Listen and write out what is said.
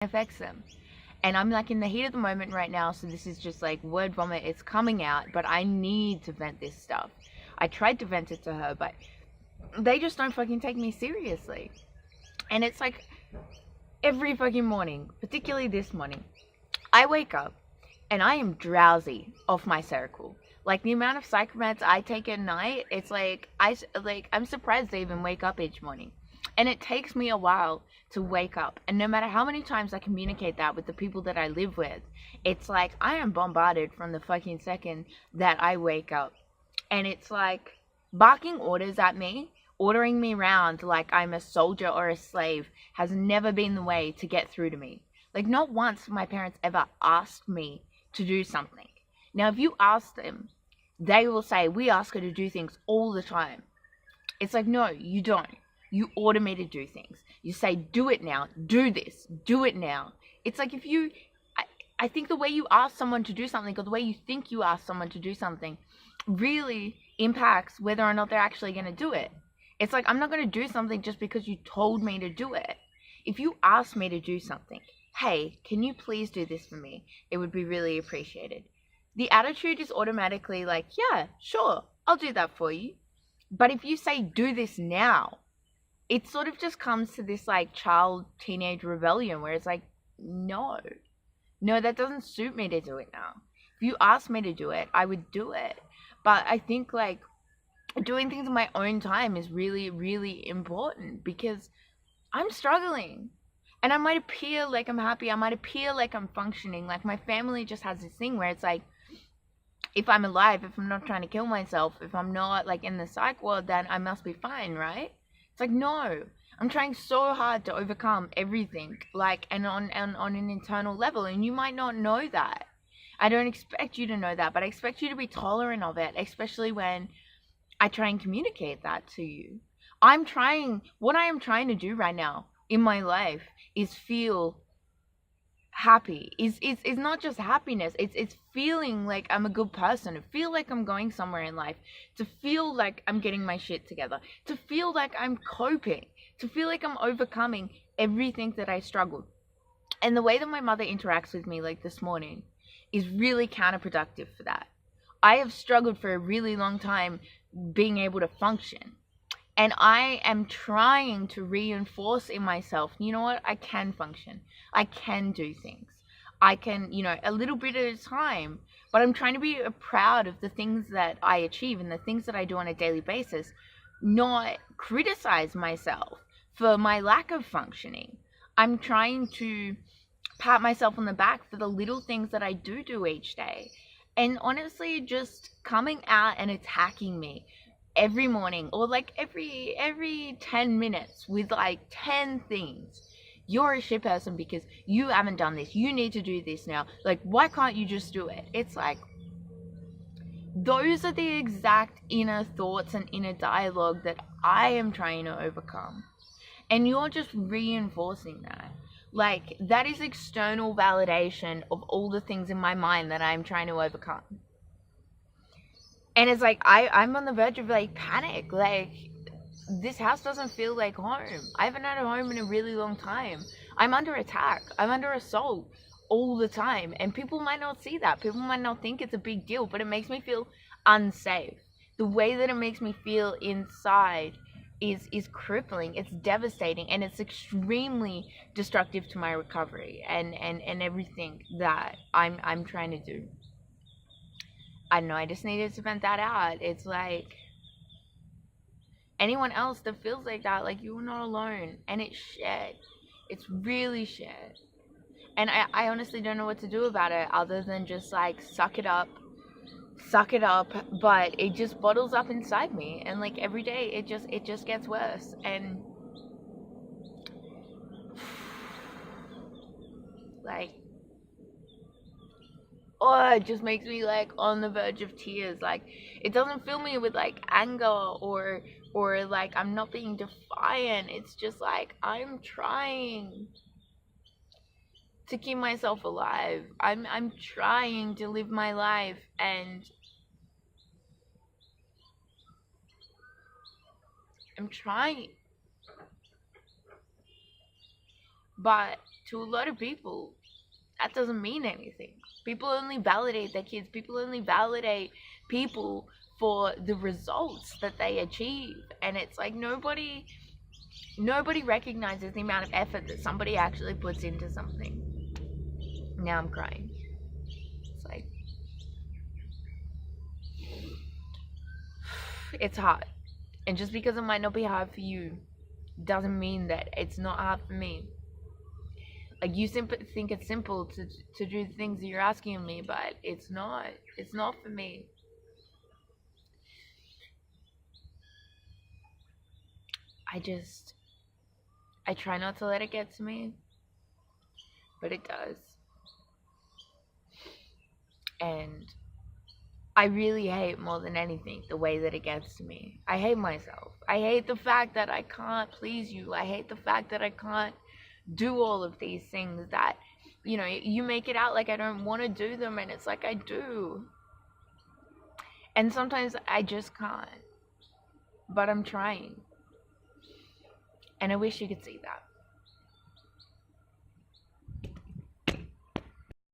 affects them. And I'm like in the heat of the moment right now, so this is just like word vomit. It's coming out, but I need to vent this stuff. I tried to vent it to her, but they just don't fucking take me seriously. And it's like every fucking morning, particularly this morning, I wake up and I am drowsy off my Seroquel. Like the amount of psych meds I take at night, it's like I'm surprised they even wake up each morning. And it takes me a while to wake up. And no matter how many times I communicate that with the people that I live with, it's like I am bombarded from the fucking second that I wake up. And it's like barking orders at me, ordering me around like I'm a soldier or a slave has never been the way to get through to me. Like not once have my parents ever asked me to do something. Now, if you ask them, they will say, we ask her to do things all the time. It's like, no, you don't. You order me to do things. You say, do it now. Do this. Do it now. It's like if you... I think the way you ask someone to do something or the way you think you ask someone to do something really impacts whether or not they're actually going to do it. It's like, I'm not going to do something just because you told me to do it. If you ask me to do something, hey, can you please do this for me? It would be really appreciated. The attitude is automatically like, yeah, sure, I'll do that for you. But if you say, do this now, it sort of just comes to this like child teenage rebellion where it's like, no, that doesn't suit me to do it now. If you asked me to do it, I would do it. But I think like doing things in my own time is really, really important because I'm struggling. And I might appear like I'm happy. I might appear like I'm functioning. Like my family just has this thing where it's like, if I'm alive, if I'm not trying to kill myself, if I'm not like in the psych ward, then I must be fine, right? It's like, no, I'm trying so hard to overcome everything, like, and on an internal level. And you might not know that. I don't expect you to know that, but I expect you to be tolerant of it, especially when I try and communicate that to you. What I am trying to do right now in my life is feel happy. Is not just happiness, it's feeling like I'm a good person, to feel like I'm going somewhere in life, to feel like I'm getting my shit together, to feel like I'm coping, to feel like I'm overcoming everything that I struggled. And the way that my mother interacts with me like this morning is really counterproductive for that. I have struggled for a really long time being able to function. And I am trying to reinforce in myself, you know what, I can function. I can do things. I can, a little bit at a time. But I'm trying to be proud of the things that I achieve and the things that I do on a daily basis, not criticize myself for my lack of functioning. I'm trying to pat myself on the back for the little things that I do each day. And honestly, just coming out and attacking me every morning or like every 10 minutes with like 10 things. You're a shit person because you haven't done this. You need to do this now. Like, why can't you just do it? It's like, those are the exact inner thoughts and inner dialogue that I am trying to overcome. And you're just reinforcing that. Like, that is external validation of all the things in my mind that I'm trying to overcome. And it's like, I'm on the verge of like panic. Like, this house doesn't feel like home. I haven't had a home in a really long time. I'm under attack. I'm under assault all the time. And people might not see that. People might not think it's a big deal, but it makes me feel unsafe. The way that it makes me feel inside is crippling. It's devastating, and it's extremely destructive to my recovery and everything that I'm trying to do. I don't know, I just needed to vent that out. It's like, anyone else that feels like that, like, you're not alone. And it's shit. It's really shit. And I honestly don't know what to do about it other than just like suck it up. But it just bottles up inside me, and like every day it just gets worse. And like, oh, it just makes me like on the verge of tears. Like, it doesn't fill me with like anger or like I'm not being defiant. It's just like, I'm trying to keep myself alive. I'm trying to live my life, and I'm trying. But to a lot of people, that doesn't mean anything. People only validate their kids. People only validate people for the results that they achieve. And it's like nobody recognizes the amount of effort that somebody actually puts into something. Now I'm crying. It's like, it's hard. And just because it might not be hard for you doesn't mean that it's not hard for me. Like, you think it's simple to do the things that you're asking of me, but it's not. It's not for me. I try not to let it get to me, but it does. And I really hate, more than anything, the way that it gets to me. I hate myself. I hate the fact that I can't please you. I hate the fact that I can't do all of these things that, you know, you make it out like I don't want to do them, and it's like I do. And sometimes I just can't. But I'm trying. And I wish you could see that.